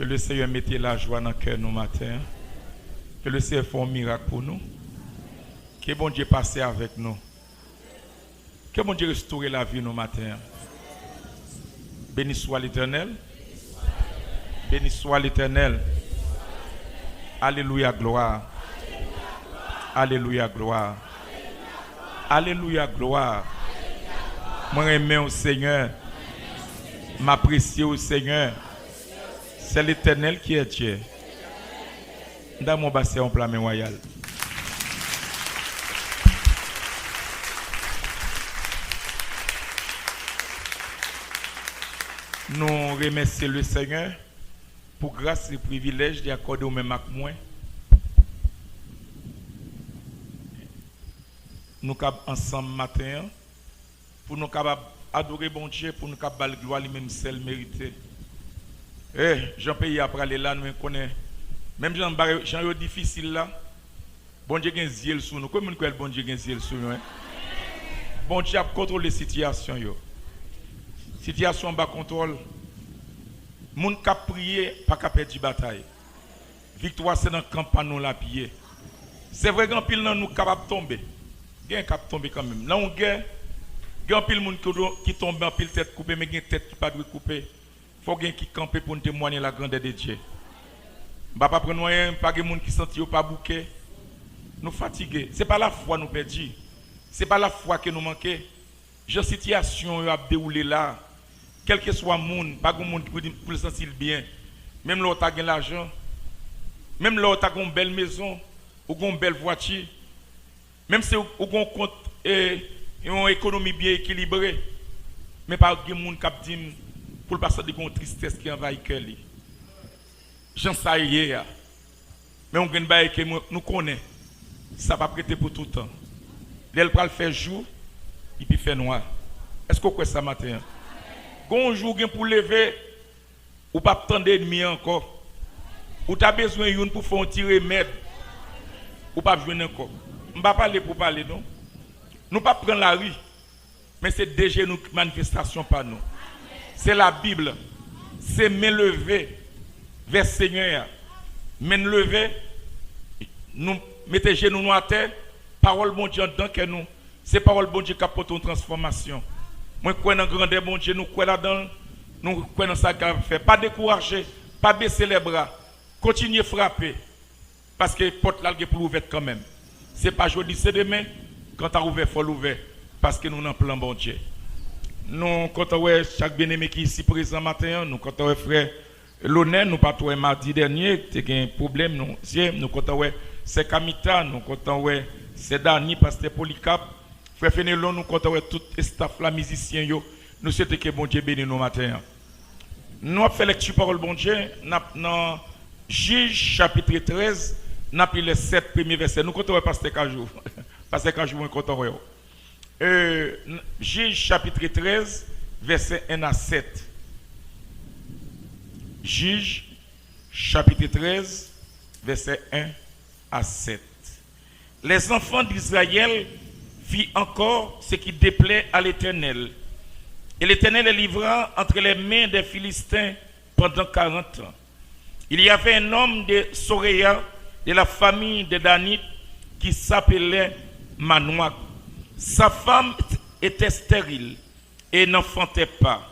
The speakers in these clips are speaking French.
Que le Seigneur mette la joie dans le cœur nous matin. Que le Seigneur fasse un miracle pour nous. Que bon Dieu passe avec nous. Que bon Dieu restaure la vie nous matin. Béni soit l'Éternel. Béni soit l'Éternel. Alléluia, gloire. Alléluia, gloire. Alléluia, gloire. Moi, j'aime au Seigneur. M'apprécier au Seigneur. C'est l'Éternel qui est Dieu. Dans mon bassin en plein royal. Nous remercions le Seigneur pour grâce et privilège d'accorder au même avec moi. Nous sommes ensemble matin pour nous adorer bon Dieu, pour nous capables gloire lui-même seul mérité. Jean-Pays après aller là, nous connaissons. Même Jean est difficile là. Bon Dieu a un ziel sur nous. Comment nous bon Dieu a un ziel sur nous? Bon Dieu a contrôlé la situation. Situation bas contrôle. Moun qui a prié, pas qu'à perdre la bataille. Victoire, c'est dans le camp, pas nous la pied. C'est vrai qu'en pile, nous capable de tomber. Il y a un cap tomber quand même. Là, on gagne. Il y a un pile monde qui tombe en pile tête coupée, mais il y a une tête qui pas de couper. Il faut qu'il qui campe pour nous témoigner la grandeur de Dieu. Pas prendre rien, pas de monde qui sentit pas bouquet. Nous fatigués. C'est pas la foi nous perdons. C'est pas la foi que nous manquons. J'ai situation a déroulé là. Quel que soit le monde, pas de monde pour le sentir bien. Même là où tu as de l'argent, même là où tu as une belle maison, ou une belle voiture, même si tu as un compte et une économie bien équilibrée, mais pas de monde qui dit pour passer de une tristesse qui envahit le cœur. J'en sais hier. Mais on gagne que nous connaissons. Ça va prêter pour tout le temps. L'elle va le faire jour, et puis faire noir. Est-ce que vous croyez ça matin? Quand jour pour lever, ou pas attendre d'ennemis encore. Ou tu as besoin d'une pour faire un petit remède. Ou pas besoin encore. Je ne vais pas parler pour parler, non? Nous ne pas prendre la rue. Mais c'est déjà une manifestation par nous. C'est la Bible. C'est me lever vers le Seigneur. Me lever, nous mettez genoux à terre. Parole bon Dieu dans que nous. C'est parole bon Dieu qui apporte une transformation. Moi, je crois dans grandeur bon Dieu, nous croyons là-dedans, nous croyons dans ça qu'il a fait. Pas décourager, pas baisser les bras. Continuez à frapper. Parce que la porte là est pour ouverte quand même. Ce n'est pas aujourd'hui, c'est demain. Quand tu as ouvert, il faut l'ouvrir. Parce que nous avons un plan bon Dieu. Nous, quand on a chaque bien-aimé qui est ici présent matin, nous, quand on a frère l'honneur, nous pas trouvé mardi dernier, tu as un problème, nous, quand on a c'est Kamita, nous, quand on a c'est Dani, pasteur Polycap. Frère Fénélon, nous comptons tout le staff, la musicien, nous souhaitons que bon Dieu bénisse nous matin. Nous avons fait lecture parole bon Dieu dans Juge chapitre 13, nous avons les 7 premiers versets. Nous comptons pasteur Kajou. Pasteur Kajou, nous comptons. Juge chapitre 13, verset 1 à 7. Juge chapitre 13, verset 1 à 7. Les enfants d'Israël fit encore ce qui déplaît à l'Éternel. Et l'Éternel les livra entre les mains des Philistins pendant 40 ans. Il y avait un homme de Soréa, de la famille de Danite, qui s'appelait Manoach. Sa femme était stérile et n'enfantait pas.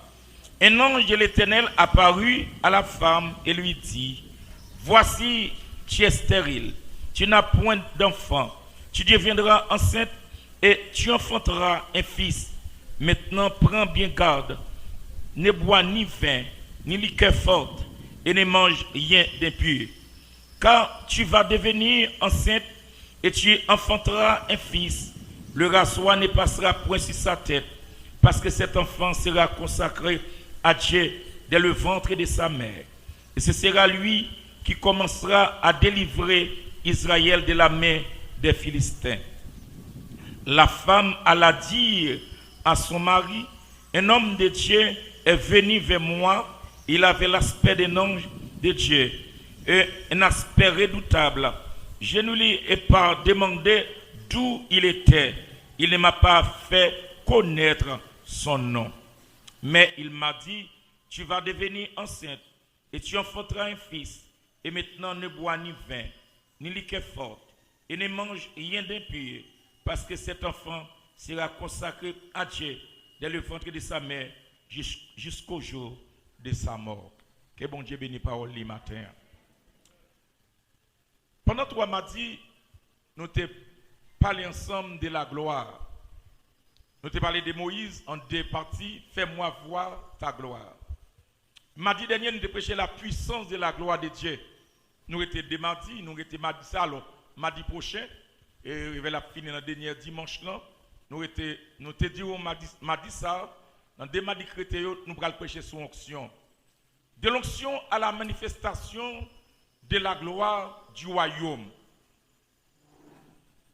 Un ange de l'Éternel apparut à la femme et lui dit, « Voici, tu es stérile, tu n'as point d'enfant, tu deviendras enceinte et tu enfanteras un fils. Maintenant, prends bien garde. Ne bois ni vin, ni liqueur forte, et ne mange rien d'impur. Car tu vas devenir enceinte et tu enfanteras un fils. Le rasoir ne passera point sur sa tête, parce que cet enfant sera consacré à Dieu dès le ventre de sa mère. Et ce sera lui qui commencera à délivrer Israël de la main des Philistins. La femme alla dire à son mari, un homme de Dieu est venu vers moi, il avait l'aspect d'un ange de Dieu, et un aspect redoutable. Je ne lui ai pas demandé d'où il était, il ne m'a pas fait connaître son nom. Mais il m'a dit, tu vas devenir enceinte, et tu enfanteras un fils, et maintenant ne bois ni vin, ni liqueur forte, et ne mange rien d'impur, parce que cet enfant sera consacré à Dieu dès le ventre de sa mère jusqu'au jour de sa mort. Que bon Dieu bénisse parole le matin. Pendant 3 mardis, nous avons parlé ensemble de la gloire. Nous avons parlé de Moïse en 2 parties. Fais-moi voir ta gloire. Mardi dernier, nous avons prêché la puissance de la gloire de Dieu. Nous étions des mardis, nous étions mardi ça, alors mardi prochain, et il va finir le dernier dimanche là. Nous te dit mardi ça, dans 2 mardis chrétiens, nous allons prêcher sur l'onction. De l'onction à la manifestation de la gloire du royaume.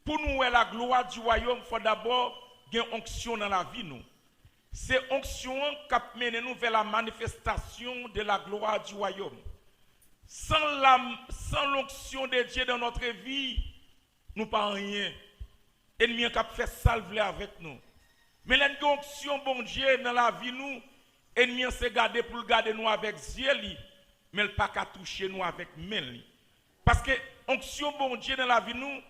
Pour nous, la gloire du royaume, il faut d'abord qu'il y ait une onction dans la vie. C'est onction qui mène nous vers la manifestation de la gloire du royaume. Sans l'onction de Dieu dans notre vie, nous ne pas rien. Ennemi qui fait salver avec nous. Mais l'onction bon Dieu dans la vie, nous, ennemi s'est gardé pour garder nous avec Dieu, mais il pas qu'à toucher nous avec main. Parce que onction bon Dieu dans la vie, nous,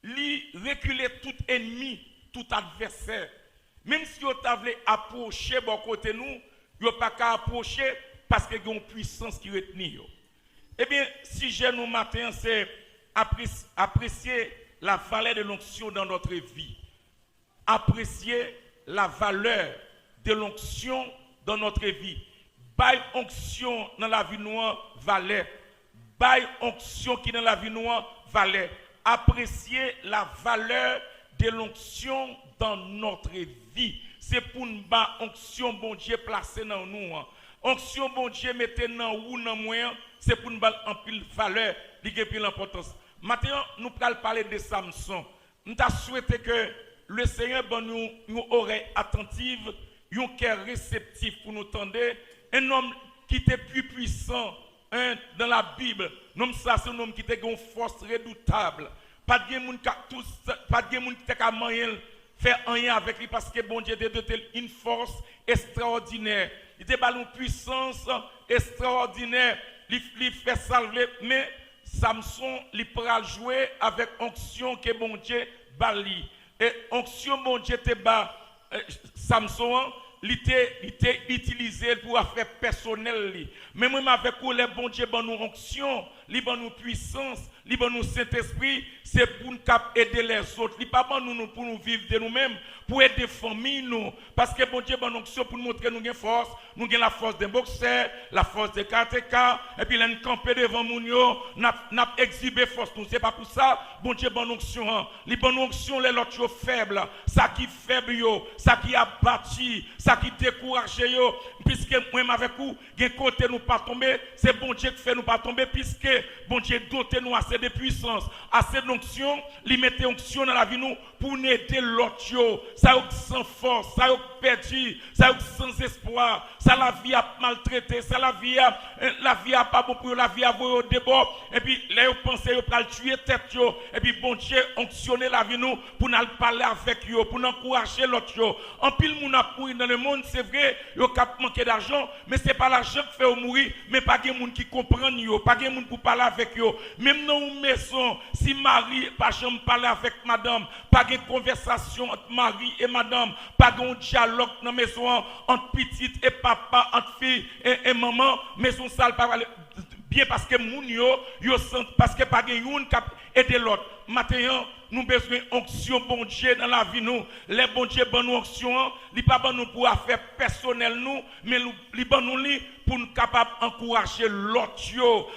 lui reculer tout ennemi, tout adversaire. Même si vous voulez approcher bon côté nous, vous pas qu'à approcher parce que y a une puissance qui retient. Eh bien, si j'ai nous matin, c'est apprécier la valeur de l'onction dans notre vie. Apprécier la valeur de l'onction dans notre vie. Bail onction dans la vie noire, valeur. Bail onction qui dans la vie noire, valeur. Apprécier la valeur de l'onction dans notre vie. C'est pour nous bas onction bon Dieu placé dans nous. Onction bon Dieu mettez dans ou dans moyen, c'est pour nous bas en pile valeur, ligue pile l'importance. Maintenant, nous allons parler de Samson. Nous avons souhaité que le Seigneur donne nous oreilles attentives, un cœur réceptif pour nous tendre. Un homme qui était plus puissant dans la Bible. Non, ça c'est un homme qui était une force redoutable. Pas de monde qui t'a moyen faire rien avec lui parce que bon Dieu a doté une force extraordinaire. Il était une puissance extraordinaire. Il fait salver, mais Samson, il pourra jouer avec onction que bon Dieu bali. Et onction bon Dieu te bas Samson, il était utilisé pour affaire personnelle. Mais même avec où les bon Dieu ban nous onction, li ban nous puissance, li ban nous Saint-Esprit, c'est pour nous aider les autres. Li pas ban nous pour nous vivre de nous-mêmes, pour aider famille nous. Parce que bon Dieu ban nous onction pour nous montrer nous avons force, nous avons la force d'un boxeur, la force de karatéka, et puis nous camper devant nous, n'a exhibé force nous. C'est pas pour ça, bon Dieu ban nous onction. Li ban nous onction les autres faibles, ça qui faible yo, ça qui a bâti, ça qui décourage yo, puisque moi avec vous, gen côté nous pas tomber, c'est bon Dieu qui fait nous pas tomber puisque bon Dieu doté nous assez de puissance, assez d'onction, lui mettait onction dans la vie nous pour nous aider l'autre, ça sans force, ça perdu, ça sans espoir, ça la vie a maltraité, ça la vie a pas bon pour la vie a voyé au débord, et puis là vous pensez vous pour tuer tête yo, et puis bon Dieu onctionner la vie nous pour nous parler avec yo, pour nous encourager l'autre. En pile moun a pourri dans le monde, c'est vrai, yo cap manquer d'argent, mais c'est pas l'argent qui fait mourir, mais pas de monde qui comprend yo, pas de monde pour parler avec yo. Même dans une maison, si Marie pas jamais parler avec madame, pas de conversation entre Marie et madame, pas de dialogue dans la maison entre petite et papa, entre fille et maman, maison sale pas bien parce que moun yo sent parce que pas de yon qui aider l'autre. Maintenant, nous avons besoin d'onction bon Dieu dans la vie nous. Les bon Dieu bon nous onction, li pas bon nous pour affaire personnelle nous, mais li bon nous pour nous capable encourager l'autre.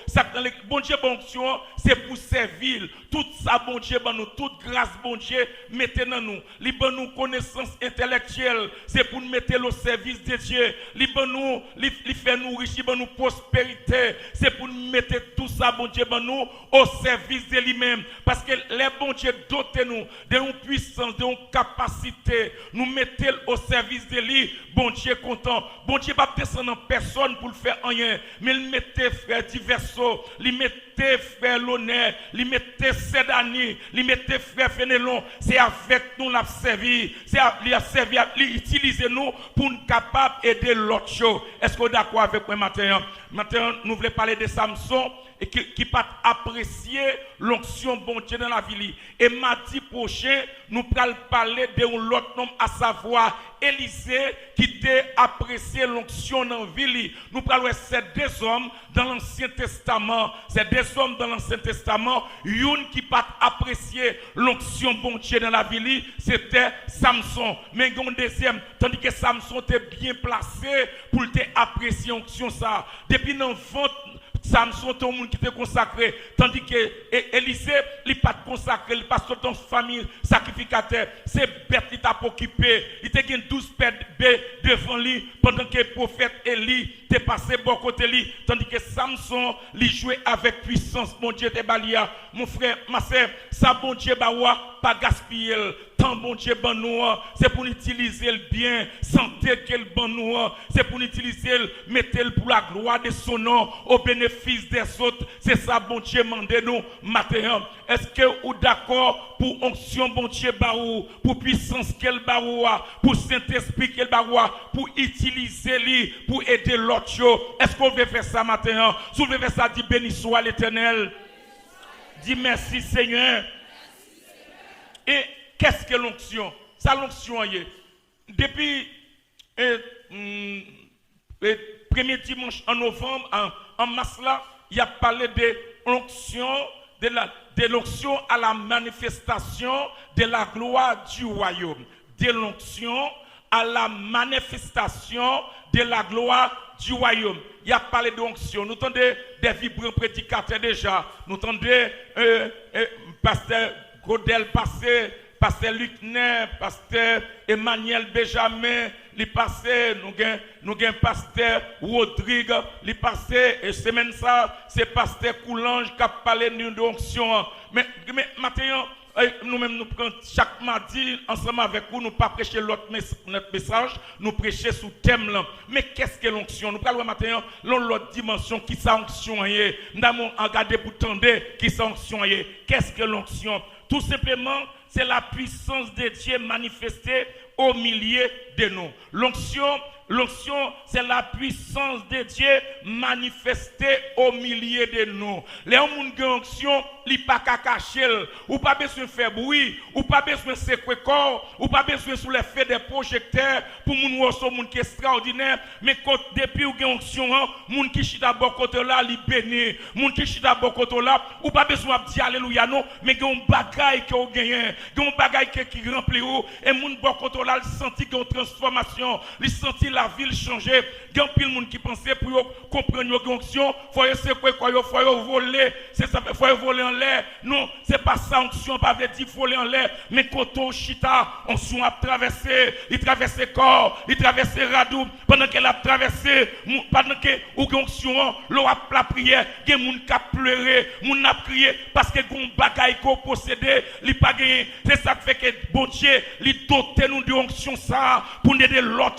Ça dans les bon Dieu bon onction, c'est pour servir. Tout ça bon Dieu bon nous, toute grâce bon Dieu mettez dans nous. Li bon nous connaissance intellectuelle, c'est pour nous mettre au service de Dieu. Li bon nous, li fait nous riches, bon nous prospérité, c'est pour nous mettre tout ça bon Dieu bon nous au service de lui-même. nous-mêmes. Parce que les bons Dieu dotés nous d'une puissance, d'une capacité. Nous mettons au service de lui. Bon Dieu content. Bon Dieu pas descendre en personne pour le faire rien. Mais il mettait frère Diverso, il mettait frère L'Honneur, il mettait Sedani, il mettait frère Fénélon. C'est avec nous l'a servi. C'est il a servi, il utilise nous pour nous capables d'aider l'autre chose. Est-ce que vous êtes d'accord avec moi matin? Maintenant, nous voulons parler de Samson et qui pas apprécier l'onction bon Dieu dans la vie. Et mardi prochain, nous allons parler de l'autre nom, à savoir Élisée, qui a apprécié l'onction dans la vie. Nous parlons de ces deux hommes dans l'Ancien Testament. Ces deux hommes dans l'Ancien Testament, une qui pas apprécié l'onction bon Dieu dans la vie, c'était Samson. Mais un deuxième, tandis que Samson était bien placé pour apprécier l'onction ça. Depuis dans Samson, tout le monde qui était consacré, tandis que Élisée, il n'est pas consacré, il passe toute une famille sacrificateur. C'est bête qui t'a occupé. Il était 12 bêtes devant lui, pendant que le prophète Élie était passé bon côté lui, tandis que Samson, il jouait avec puissance. Mon Dieu, te balia. Mon frère, ma soeur, ça, bon Dieu, bawa, pas gaspiller. Tant bon Dieu, bon nous, c'est pour utiliser le bien, santé quel bon nous, c'est pour utiliser le mettre pour la gloire de son nom, au bénéfice des autres. C'est ça, bon Dieu, mandez nous matin. Est-ce que vous d'accord pour onction, bon Dieu, baou, pour puissance quel baou, pour Saint-Esprit quel baou, pour utiliser lui, pour aider l'autre? Est-ce qu'on veut faire ça matin? Si vous voulez faire ça, dis béni soit l'Éternel. Dis merci Seigneur. Et qu'est-ce que l'onction? Ça l'onction est. Depuis premier dimanche en novembre, en mars là, il a parlé de l'onction, de l'onction à la manifestation de la gloire du royaume. De l'onction à la manifestation de la gloire du royaume. Il a parlé d'onction. Nous entendons des vibrants prédicateurs déjà. Nous entendons pasteur Godel passé, pasteur Lucner, pasteur Emmanuel Benjamin, li passé, nous avons pasteur Rodrigue, li passé, et semaine ça, c'est pasteur Coulange qui a parlé d'une onction. Mais maintenant, nous-mêmes, nous prenons chaque mardi, ensemble avec vous, nous ne pas prêcher notre message, nous prêcher sous thème là. Mais qu'est-ce que l'onction? Nous parlons maintenant l'autre dimension qui est onction. Nous avons regardé pour tendre qui est onction. Qu'est-ce que l'onction? Tout simplement, c'est la puissance de Dieu manifestée au milieu de nous. L'onction, c'est la puissance de Dieu manifestée au milieu de nous. Les gens qui ont l'onction, ils ne pas cacher, ou pas besoin de faire bruit, ou pas besoin de secouer corps, ou pas besoin de les faire des projecteurs pour les gens qui sont extraordinaires. Mais depuis que vous avez l'onction, les gens qui sont d'abord côté là, ils bénissent. Les gens qui sont d'abord côté là, ou pas besoin de dire alléluia, non, mais ils ont un bagage qui ont gagné, ils ont un bagage qui remplit, et les gens qui sont côté là, ils sentent qu'il y a une transformation, ils sentent la ville changer. Il y a plein de monde qui pensait pour comprendre une onction, il faut voler, c'est ça, il faut voler en l'air. Non, c'est pas ça, onction, pas veut dire voler en l'air, mais quand on chita, onction a traversé, il traverse le corps, il traverse Radou, pendant qu'elle a traversé, pendant que onction, l'eau a la prière, il y a des gens qui a pleuré, des gens qui a prié, parce que les bagailles qu'on possédait, ils pas gagné. C'est ça qui fait que bon Dieu, il dote nous de onction ça, pour nous aider l'autre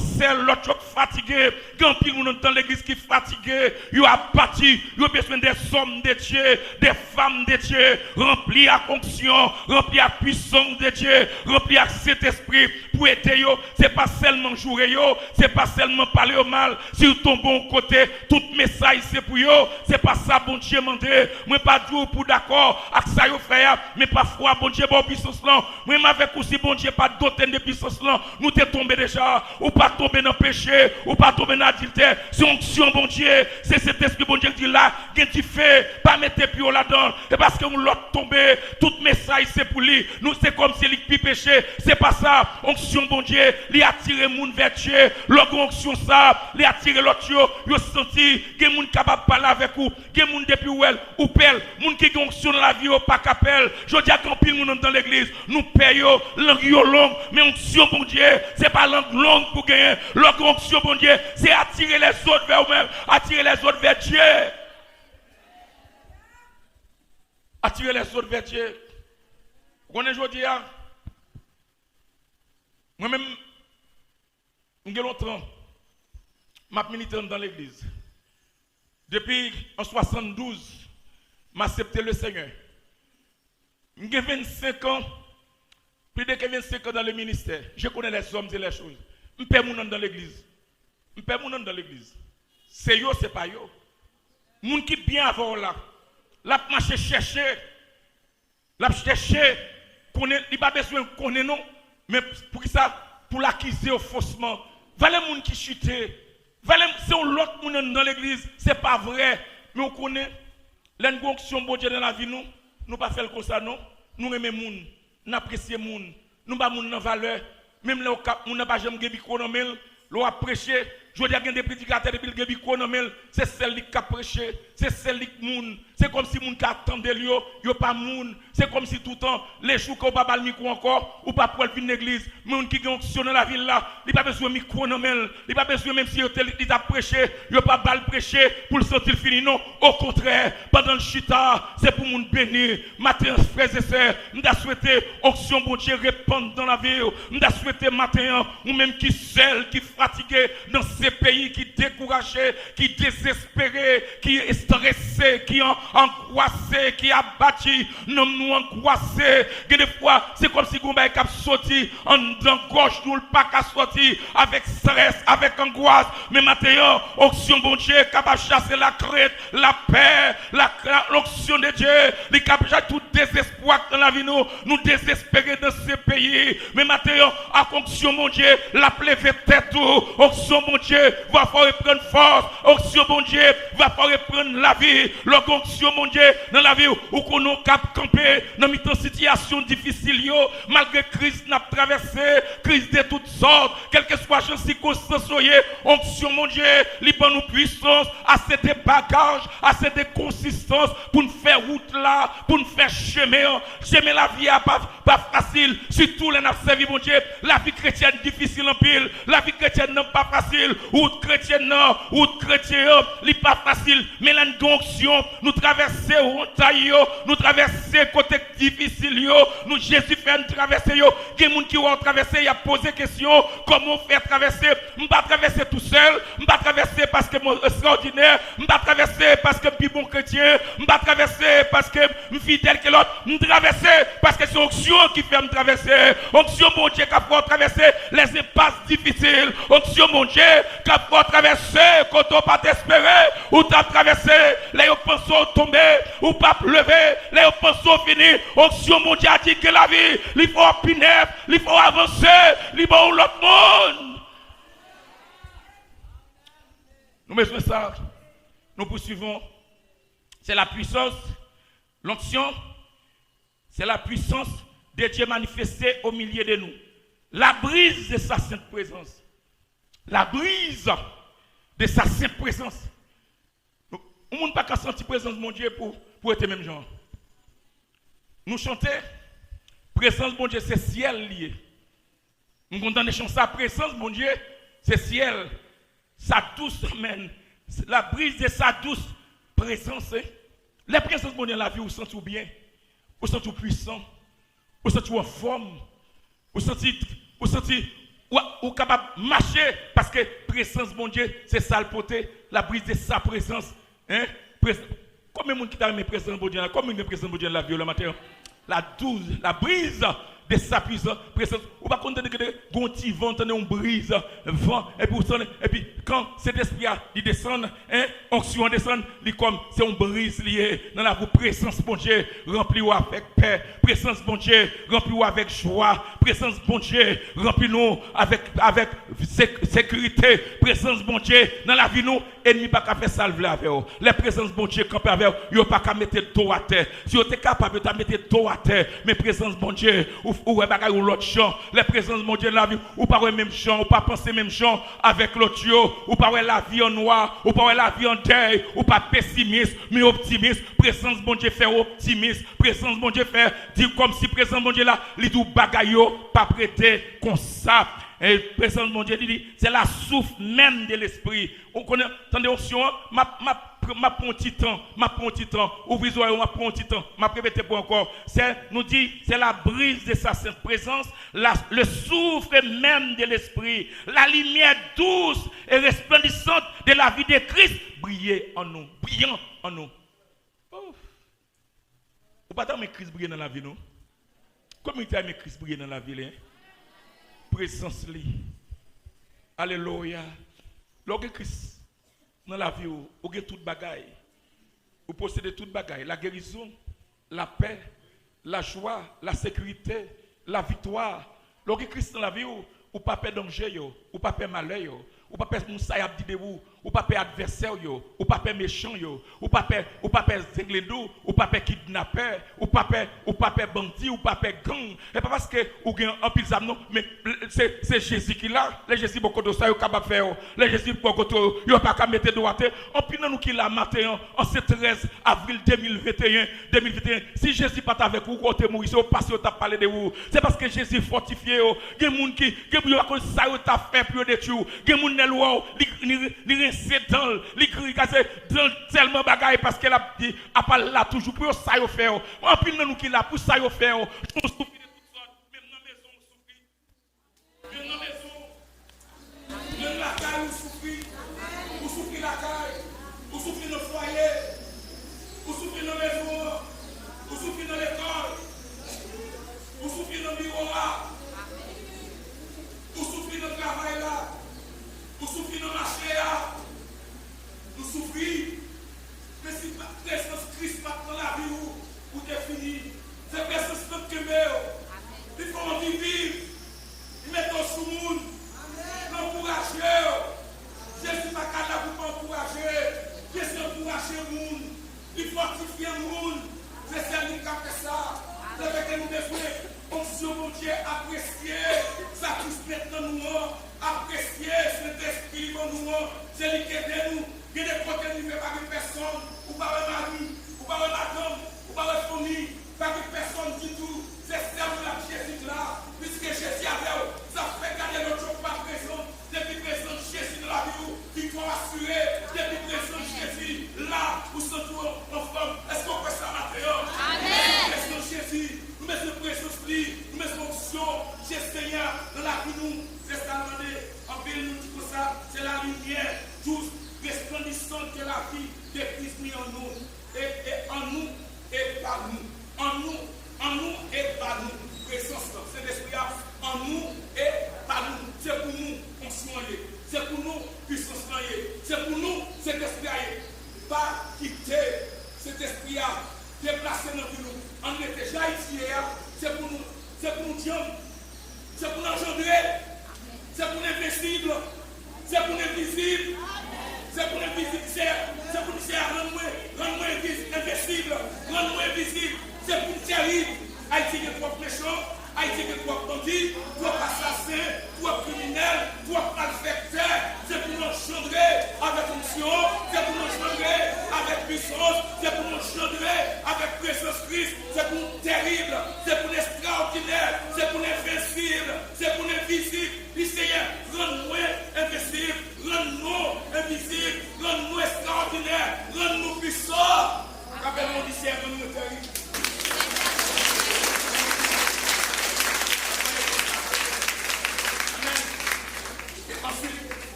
sel, l'autre fatigué, quand il nous dans l'église qui est fatigué, il a bâti, il a besoin des hommes de Dieu, des femmes de Dieu, remplis à onction, remplis à puissance de Dieu, remplis à cet esprit pour aider yo. C'est pas seulement jouer yo, c'est pas seulement parler au mal, sur ton bon côté, tout message c'est pour yo, c'est pas ça bon Dieu mandé, moi pas du pour d'accord avec ça yo frère, mais parfois bon Dieu bon puissance là, moi avec aussi bon Dieu pas d'autres de puissance là, nous t'es tombé déjà, ou pas tomber dans le péché, ou pas tomber dans l'adultère, c'est onction bon Dieu, c'est cet esprit bon Dieu qui dit là, que tu fais, pas mettre pied là-dedans, et parce que nous l'autre tombé, tout message c'est pour lui, nous c'est comme si il péché, c'est pas ça, onction bon Dieu, il attire moun vers Dieu, l'autre onction ça, il attire l'autre yo senti, que moun capable parler avec vous, que moun depuis ou pelle, moun qui onction dans la vie ou pas capelle, je dis à quand pile moun dans l'église, nous payons langue longue, mais onction bon Dieu, c'est pas langue longue pour gagner, l'autre onction bon Dieu, c'est attirer les autres vers vous-même, attirer les autres vers Dieu. attirer les autres vers Dieu. On est aujourd'hui, moi-même, j'ai longtemps, je suis militant dans l'église. Depuis en 72, j'ai accepté le Seigneur. J'ai 25 ans, plus de 25 ans dans le ministère. Je connais les hommes et les choses. Je peux mon nom dans l'église. Je peux mon nom dans l'église. C'est yo, c'est pas yo. Moun qui bien avant là. La marche chercher. La chercher. Il pas besoin de connaître non. Mais pour ça, pour l'acquiser faussement. Valez moun qui chute. Valez c'est l'autre moun dans l'église. C'est pas vrai. Mais on connaît. L'onction bon Dieu dans la vie nous. Nous pas faire comme ça non. Nous aimons moun. Nous apprécions moun. Nous pas moun dans valeur. Même là on n'a pas jamais gagné dans mel. L'on a prêché. Je dis qu'il y a des prédicateurs depuis le début, c'est celle qui a prêché, c'est celle qui moun. C'est comme si moun qui attendait lui, yo pas moun. C'est comme si tout le temps, les jours qu'on pas le micro encore, ou pas pour venir l'église, moun qui ont onction dans la ville là, il pas besoin de micro non mel, il pas besoin même si il a prêché, yo pas bal prêché pour le sentir fini non. Au contraire, pendant le chita, c'est pour moun bénir. Matin frères et sœurs, m'da souhaité onction bon Dieu répandre dans la ville, m'da souhaité matin ou même qui seul, qui fatigué dans ces pays qui découragés, qui désespérés, qui stressés, qui angoissés, qui abattus, non nous angoissés. Des fois, c'est comme si on avait sorti en gauche, nous pas qu'à sortir avec stress, avec angoisse. Mais maintenant, onction bon Dieu, capable de chasser la crainte, la paix, l'onction de Dieu, les capable tout désespoir dans la vie nous désespérer dans ces pays. Mais maintenant, à onction mon Dieu, la plève tête tout, onction mon Dieu va falloir prendre force. Onction mon Dieu va falloir prendre la vie. L'onction mon Dieu dans la vie où qu'on a cap camper dans une situation difficile malgré crise n'a traversé, crise de toutes sortes, quelle que soit la circonstance, onction mon Dieu, libre nous puissance, assez de bagages, assez de consistance pour nous faire route là, pour nous faire chemin. Chemin la vie pas facile, surtout les n'a servi mon Dieu. La vie chrétienne difficile en pile, la vie chrétienne n'est pas facile. Route chrétienne non, route chrétienne, n'est pas facile. Mais l'onction, nous traversons nous traversons côté difficile nous Jésus fait nous traverser il y a des gens qui ont traversé, il a posé question comment faire traverser. Je ne pas traverser tout seul, je ne pas traverser parce que je suis extraordinaire, je ne pas traverser parce que je suis bon chrétien, je ne pas traverser parce que je suis fidèle que l'autre, je traverser parce que c'est onction qui fait me traverser. Onction mon Dieu qui a fait traverser les impasses difficiles. Onction mon Dieu qui a fait traverser quand on pas t'espérer ou t'as traversé les pensons tomber ou pas lever les pensons finir. Onction mon Dieu a dit que la vie il faut pinef, il faut avancer, il faut l'autre monde. Nous mettons ça, nous poursuivons. C'est la puissance, l'onction, c'est la puissance de Dieu manifestée au milieu de nous. La brise de sa sainte présence. La brise de sa sainte présence. On ne peut pas sentir la présence de mon Dieu pour être même genre. Nous chantons, présence de mon Dieu, c'est ciel lié. Nous entendons chanter sa présence, mon Dieu, c'est ciel. Sa douce mène. La brise de sa douce présence. La présence de mon Dieu dans la vie, vous sentez bien. Vous sentez puissant. Vous sentez en forme. Vous sentez ou capable de marcher. Parce que la présence de mon Dieu, c'est ça le poté. La brise de sa présence. Hein? Combien de gens qui t'a mis présence de mon Dieu? Combien de présence de mon Dieu dans la vie le matin? La douce, la brise de sa puissance, présence. Ou pas compter que gonti vent, on brise, vent, et puis quand cet esprit il descend, onction descend, comme c'est une brise liée dans la présence bon Dieu, remplis-nous avec paix, présence bon Dieu, remplis-nous avec joie, présence bon Dieu, remplis-nous avec sécurité, présence bon Dieu dans la vie nous, ennemi pas qu'à faire salver avec vous. Les présences bon Dieu camper avec vous, yo pas qu'à mettre dos à terre. Si vous êtes capable de mettre dos à terre, mais présence bon Dieu ou bagay ou l'autre champ, les présences mon Dieu dans la vie, ou pas même champ, ou pas penser même champ avec l'autre yo, ou pas la vie en noir, ou pas la vie en deuil, ou pas pessimiste, mais optimiste. Présence bon Dieu fait optimiste, présence bon Dieu fait dire comme si présence bon Dieu là, li dou bagay yo pas prêter comme ça. Et présence mon Dieu dit c'est la souffle même de l'esprit. On connaît, attendez, onction, m'a pris un petit temps, ouvrez les oreilles, m'a pris un petit temps, m'a répété pour encore. Nous dit, c'est la brise de sa sainte présence, le souffle même de l'esprit, la lumière douce et resplendissante de la vie de Christ, briller en nous, brillant en nous. Oh. Vous pas tant Christ briller dans la vie, nous? Comment il a Christ briller dans la vie, hein? Présence li. Alléluia. Lorsque Christ dans la vie, vous avez toute bagaille. Vous possédez toute bagaille. La guérison, la paix, la joie, la sécurité, la victoire. Lorsque Christ dans la vie, vous n'avez pas peur danger, vous n'avez pas peur malheur, vous n'avez pas peur moussaya de vous, vous n'avez pas peur adversaire, vous n'avez pas peur méchant, vous n'avez pas peur zengledou, vous n'avez pas peur kidnappeur, vous n'avez pas peur bandit, vous n'avez pas peur gang. Et pas parce que vous avez un pile non, mais c'est Jésus qui l'a. Les Jésus beaucoup de ça, vous capable faire. Les Jésus beaucoup de vous pas qu'à mettre droite. En pile nous qui l'a maté en ce 13 avril 2021. Si Jésus pas avec vous, vous êtes mort, vous passez, vous avez parlé de vous. C'est parce que Jésus fortifié. Il y a des gens qui ça t'a fait plus de tout. Il y a des gens qui restent dans tellement bagaille parce qu'elle a dit à part là toujours pour ça yo faire. En pile nous qui là pour ça yo faire. On souffre de toutes sortes, même dans maison on souffre. Même dans maison, même la caille on souffre. On souffre la caille, on souffre dans le foyer, on souffre dans la maison, on souffre dans l'école, on souffre dans le bureau là, on souffre dans le travail là, on souffre dans le marché là. Nous souffrir, mais si présence Christ pas dans la vie où tu es fini, c'est présence qui me il faut en vivre, il met ton sous le monde, l'encourager. Je suis pas capable pour m'encourager, je suis encourager le monde, il fortifie le monde, c'est celle qui a fait ça, c'est avec que nous devons, onction mon Dieu, apprécier, ça touche maintenant nous, apprécier cet esprit pour nous, c'est lui qui aide nous. Il y a des côtés qui ne font pas de personne, ou pas de mari, ou pas de madame, ou pas de famille, pas de personne du tout. C'est ça où la Jésus là, puisque Jésus avait, ça fait garder notre jour pas présent. Depuis présent Jésus dans la vie, victoire assurée. Depuis présent Jésus là, où se trouve en forme. Est-ce qu'on peut ça maintenant? Amen. Présent Jésus, nous mettons présence lui, nous mettons onction, Jésus Seigneur dans la vie nous. C'est ça demandé. En ville nous dit comme ça, c'est la lumière douce. Resplendissante que la vie de Christ mis en nous, et en nous et par nous, en nous et par nous, présence, c'est l'esprit en nous et par nous, c'est pour nous qu'on soit, c'est pour nous puissance, c'est pour nous cet esprit, pas quitter cet esprit, déplacer dans nous, on est déjà ici, c'est pour nous dire, c'est pour nous engendrer, c'est pour l'invisible, c'est pour l'invisible. C'est pour l'invisible, c'est pour nous rendre-moi invisible, rendre-moi invisible, c'est pour nous terrible. Haïti est trop méchant, Haïti est trop bandit, trop assassin, trop criminel, trop malfaiteur. C'est pour nous engendrer avec onction, c'est pour nous engendrer avec puissance, c'est pour nous engendrer avec présence Christ, c'est pour nous terrible, c'est pour nous extraordinaire, c'est pour nous invincible, c'est pour nous invisible. Puis Seigneur, rends-moi invincible, rends-nous invisible, rends-nous extraordinaire, rends-nous puissants. Rappelle-moi d'ici à rends-nous terrible.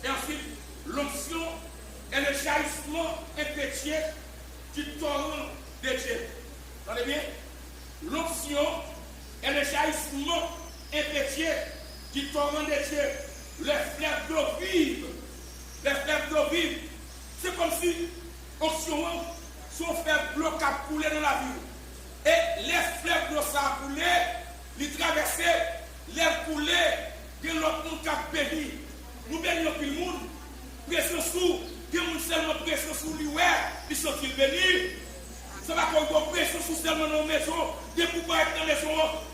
Et ensuite, l'onction est le jaillissement impétueux du torrent de Dieu. Vous entendez bien? L'onction est le jaillissement impétueux du torrent de Dieu. Les fleuves d'eau vive. Les fleuves d'eau vive. C'est comme si l'onction sont fait bloc à couler dans la vie. Et les fleuves d'eau ça a coulé, les traverser, les couler, que l'autre monde qui a béni. Nous bénissons tout le monde. Pression sous, que nous seulement pression sous lui, ils sont-ils bénis? Ça va qu'on pression sous seulement dans la maison. Des pouvoirs dans la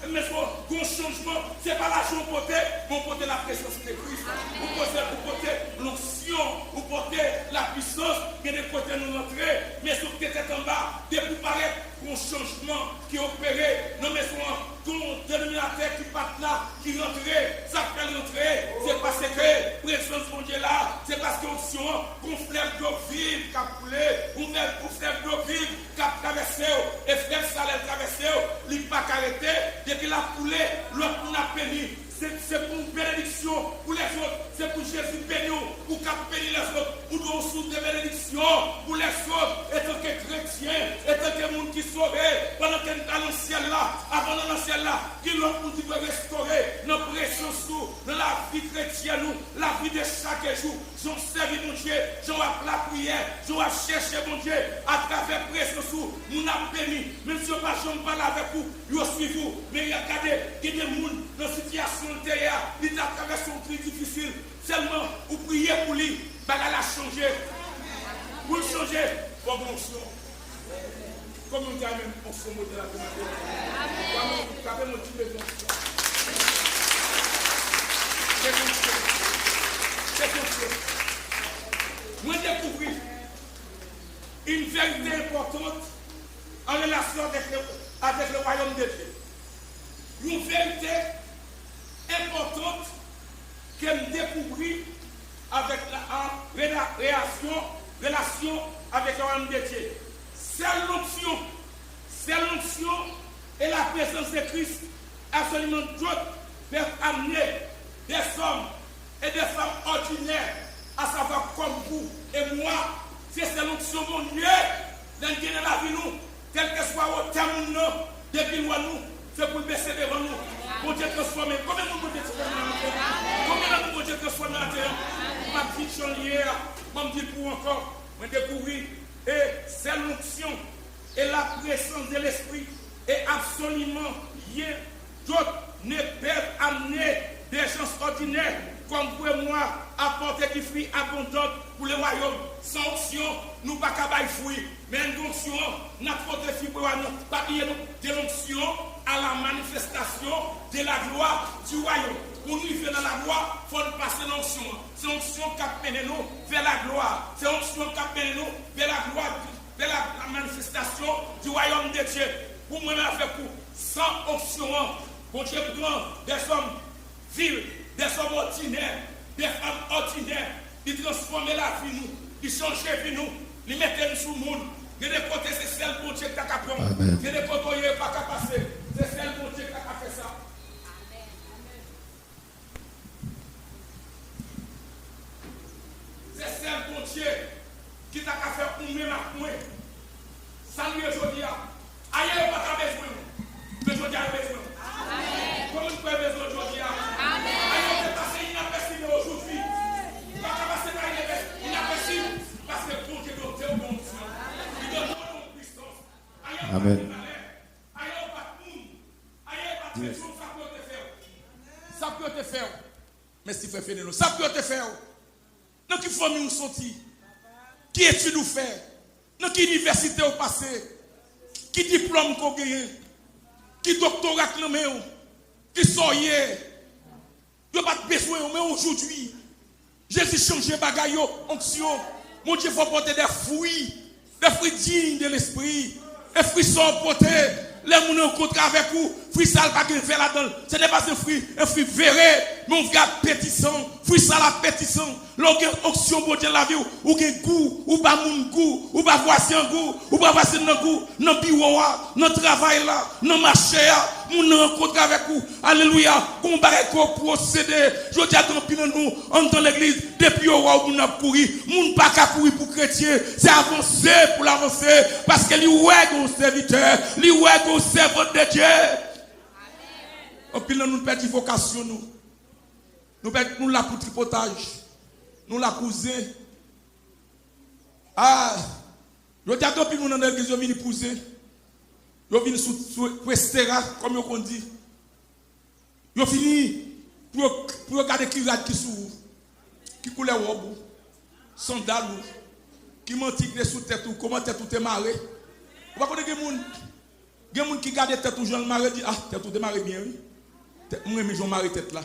maison, qu'on changement. C'est pas l'argent porté, mais on porte la présence de Christ. Vous portez l'onction, vous portez la puissance, mais des côtés nous entrer. Mais sur que tête en bas, des pouvoirs qu'on changement qui opéré dans la maison, qu'on dénominateur qui part là, qui rentrait, ça fait rentrer. C'est parce que présence de Dieu là, c'est parce que l'onction, qu'on flève d'eau vive qui a coulé, qu'on flève d'eau vive qui a traversé, et frère Salel traversé, il n'a pas arrêté, depuis la coulé, l'autre n'a béni. C'est pour une bénédiction pour les autres, c'est pour Jésus béni, pour qu'il bénisse les autres, pour nous sous des bénédictions pour les autres, et tant que chrétiens, et tant que monde qui sauvé, pendant qu'on est dans le ciel là, avant dans le ciel là, qui l'autre monde qui veut restaurer notre pression sous, dans la vie chrétienne, la vie de chaque jour. J'en servi mon Dieu, j'en ai la prière, j'en ai cherché mon Dieu, à travers pression sous, nous avons béni, même si on ne va pas parler avec vous, je suis vous, mais regardez, il y a des gens dans la situation. Il a traversé un truc difficile. Seulement, vous priez pour lui. Bagal a changé. Pour changer, pour bon son. Comme on dit, même on se modèle la communauté. Amen. Mon petit besoin. C'est comme ça. Moi, j'ai découvert une vérité importante en relation avec le royaume de Dieu. Une vérité importante que me découvrir avec la relation avec le royaume de Dieu. C'est l'onction et la présence de Christ absolument d'autres peuvent amener des hommes et des femmes ordinaires, à savoir comme vous et moi. C'est l'onction mon Dieu dans la vie nous, tel que soit au terme nous, depuis nous, c'est pour baisser devant nous. Bon Dieu transformé. Combien de monde Dieu transformé? Combien de monde Dieu transformé en terre? Ma petite chanlière, je dis pour encore, je découvrir, et c'est l'onction et la présence de l'esprit, et absolument rien d'autre ne peuvent amener des gens ordinaires comme vous et moi apporter des fruits abondants pour le royaume. Sans onction, nous ne pouvons pas faire fruits. Mais une onction, nous avons des fruits pour nous, de l'onction à la manifestation de la gloire du royaume. Pour nous vivre dans la gloire, il faut passer l'onction. C'est l'onction qui appelle nous vers la gloire. C'est l'onction qui appelle nous vers la gloire, vers la manifestation du royaume de Dieu. Pour moi, avec vous, sans onction, pour Dieu prend des hommes vils, des hommes ordinaires, des femmes ordinaires, ils transforment la vie nous, ils changent la vie nous, ils mettent nous sous le monde. Il y a des côtés, c'est celle pour Dieu qui a prendre. Il y a des côtés, il n'y a pas qu'à passer. C'est celle pour Dieu qui a fait ça. C'est celle pour Dieu qui t'a fait pour moi, moi. Salut aujourd'hui. Ailleurs, pas qu'à besoin. Mais aujourd'hui, a besoin. Comment tu as besoin aujourd'hui? Ailleurs, c'est passé inaperçu aujourd'hui. Pas qu'à passer par inaperçu. Parce que pour Dieu, Dieu est bon. Il donne toute puissance. Ailleurs, Amen. Ailleurs, pas de monde. Ailleurs, pas de chose. Ça peut te faire. Ça peut te faire. Mais si tu fais nous, ça peut te faire. Dans quelle famille nous sortis? Qui études nous faire? Dans quelle université au passé? Qui diplôme qu'on gagne? Qui doctorat clamé? Qui soyez? Il n'y a pas de besoin, mais aujourd'hui, Jésus change les bagailles, onction. Mon Dieu, il faut porter des fruits dignes de l'esprit. Les fruits sont portés. Les gens rencontrent avec vous. Fruits sales, pas de faire là-dedans. Ce n'est pas un fruit verré, mais on vient pétissant. Fruits sales, pétissant. L'organe onction, bon Dieu, la vie, ou gen goût, ou pas mon goût, ou pas voisin goût, ou pas voisin non goût, non bureau, non travail là, non marché, mon rencontre avec vous. Alléluia. Combat qu'on procéder. Je dis à ton pile nous, en dans l'église, depuis au roi, on a couru. Moun pas qu'à courir pour chrétien. C'est avancer pour l'avancer. Parce que lui, ouais, qu'on serviteur, lui, ouais, qu'on servant de Dieu. En pile nous perdons vocation, nous perdons nous la pour tripotage. Nous la cousin. Ah, je dis à toi, puis nous dans l'église, je viens pousser. Je viens sous Westera, comme on dit. Je finis pour regarder qui s'ouvre, qui coule sandales, qui mentit sous tête ou comment tête tout est marré. Vous va connaître des gens qui gardent tête ou Jean Marie dit ah tête tout démarrer bien oui. Moi mais Jean Marie tête là.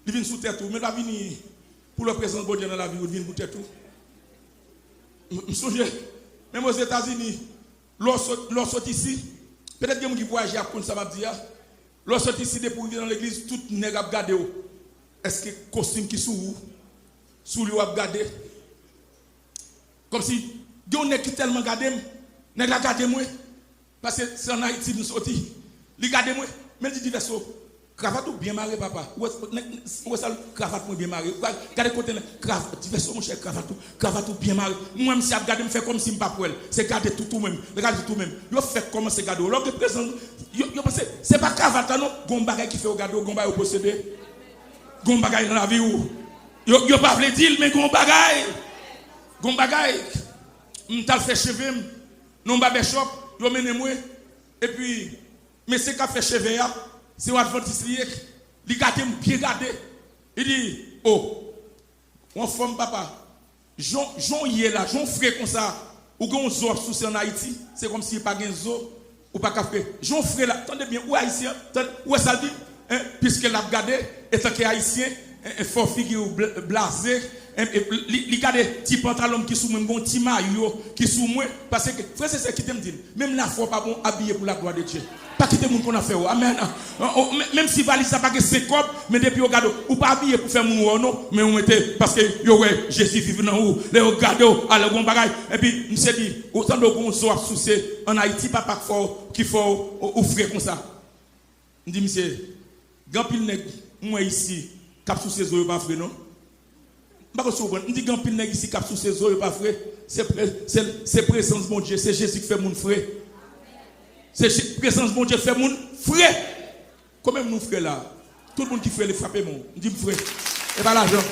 Il vient sous tête tout mais la venir pour le présence de Dieu dans la vie il vient pour tête tout. Me songe même aux États-Unis lorsque ici peut-être que gens qui voyagent à ça va dire lorsque ici depuis pour venir dans l'église tout nèg a regarder est-ce que costume qui sous lui a regarder comme si Dieu n'est qui tellement regardé nèg la garder moi parce que c'est en Haïti nous sorti li garder moi mais dit diverso cravate bien marré papa où ça cravate bien marré regardez côté cravate diverso mon cher cravate bien marré moi me si regarder me fait comme si me pas pour elle c'est garder tout même regarder tout même yo fait comment c'est garder alors que présent yo pense c'est pas cravate non gon bagay qui fait au garder gon bagay au posséder gon bagay dans la vie ou yo pas veut dire mais gon bagay m'ta fait cheveux non barbershop yo mené moi et puis mais c'est qu'a fait cheveux c'est un adventiste il garde bien gardé il dit oh on forme papa Jean y est là Jean frère comme ça ou gon zo sous en Haïti c'est comme si pas gain zo ou pas café Jean frère là attendez bien ou haïtien où ça dit puisque l'a regardé étant que haïtien un fort figure blasé il garde petit pantalon qui sous même bon petit maillot qui sous moi parce que frère c'est ça qui t'aime dire même la foi pas bon habillé pour la gloire de Dieu pas quitter moun qu'on a fait amen même si valise ça pas que 5 copes mais depuis au garde ou pas habillé pour faire moun non mais on mettait parce que yo ouais Jésus vivant dans où les regarder aller bon bagaille et puis monsieur dit autant de gon so soucier en Haïti pas fort qui faut offrir comme ça me dit monsieur grand pile nèg moi ici cap sous ses eaux pas frère non pas que souvent on dit grand pile nèg ici cap sous ses eaux pas frère c'est présence bon Dieu c'est Jésus qui fait mon frère c'est présence bon Dieu fait mon frère quand même nous frère là tout le monde qui fait les frapper mon dit frère et pas l'argent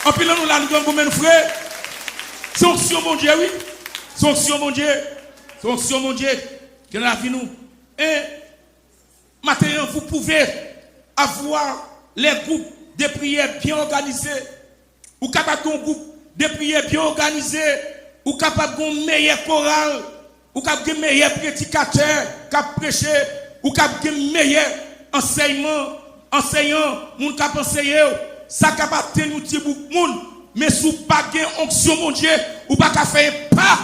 en pile nous là nous comme frère sanction bon Dieu oui sanction bon Dieu que dans la vie nous et maintenant vous pouvez avoir les groupes de prière bien organisés ou capable d'un groupe de prière bien organisé ou capable d'un meilleur choral ou capable d'un meilleur prédicateur cap prêcher ou capable d'un meilleur enseignant moun cap enseigner ça capable tenir petit bout moun mais sous pas gain onction mon Dieu ou pas ka faire pas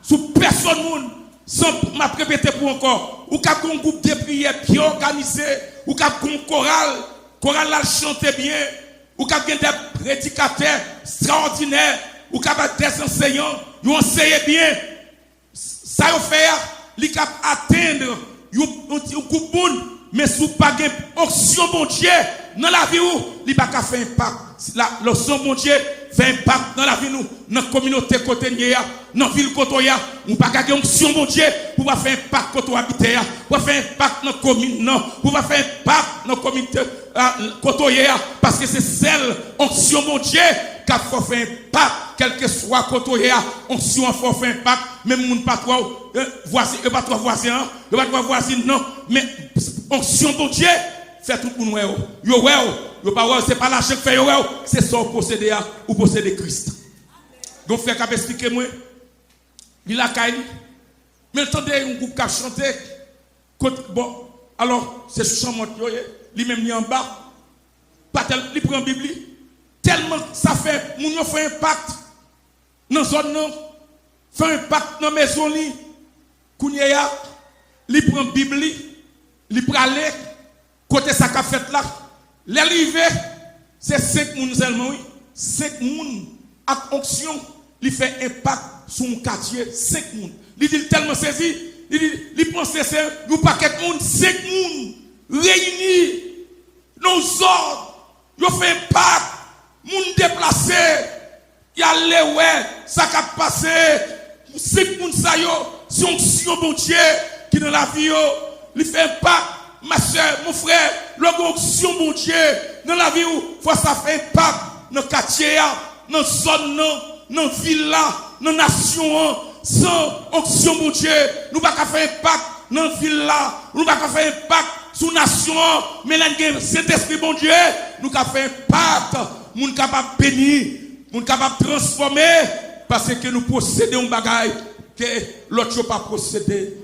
sous personne moun sans m'a répéter pour encore ou capable un groupe de prière bien organisé ou capable un choral là chanter bien ou capable des prédicateurs extraordinaires ou capable des enseignants ils enseignent bien ça yo faire li cap atteindre un groupe moun mais sous pas gain onction bon Dieu dans la vie où li pas ka faire impact l'onction bon Dieu fait impact dans la vie nous dans la communauté côté niya dans ville côté ya ou pas gain onction bon Dieu pour pas faire impact côté habiter pour faire impact dans commune non pour pas faire impact dans communauté côté ya parce que c'est celle onction bon Dieu qui a fait impact quel que soit côté ya onction faut faire impact même moun pas trop voisin pas trop voisin pas trop voisin non mais onction bon Dieu fait tout pour nous yo pas c'est pas l'argent qui fait c'est ça posséder ou posséder Christ donc frère qu'a expliquer moi il a caille mais attendez un groupe qui a chanté bon alors c'est sous chambre lui même ni en bas pas tel il prend Bible tellement ça fait moun yo fait impact dans zone non fait impact dans maison li kounya il prend Bible il praler côté ça qu'a fait là l'arrivée c'est 5 moun seulement oui 5 moun avec onction il fait impact sur un quartier 5 moun il dit tellement saisi il pense c'est un paquet moun 5 moun réunis nos ordres il fait impact moun déplacé y a ouais ça qu'a passé 5 moun ça yo c'est onction bon Dieu qui dans la vie yo il fait impact ma soeur, mon frère, l'onction mon Dieu, dans la vie où faut ça fait impact dans le quartier, dans la zone, dans la ville, dans la nation, sans onction mon Dieu, nous ne pouvons pas faire impact dans la ville, nous ne pouvons pas faire impact sur la nation, mais là, cet esprit mon Dieu, nous pouvons faire impact, nous sommes capables de bénir, nous sommes capables de transformer, parce que nous possédons un bagage que l'autre n'a pas procédé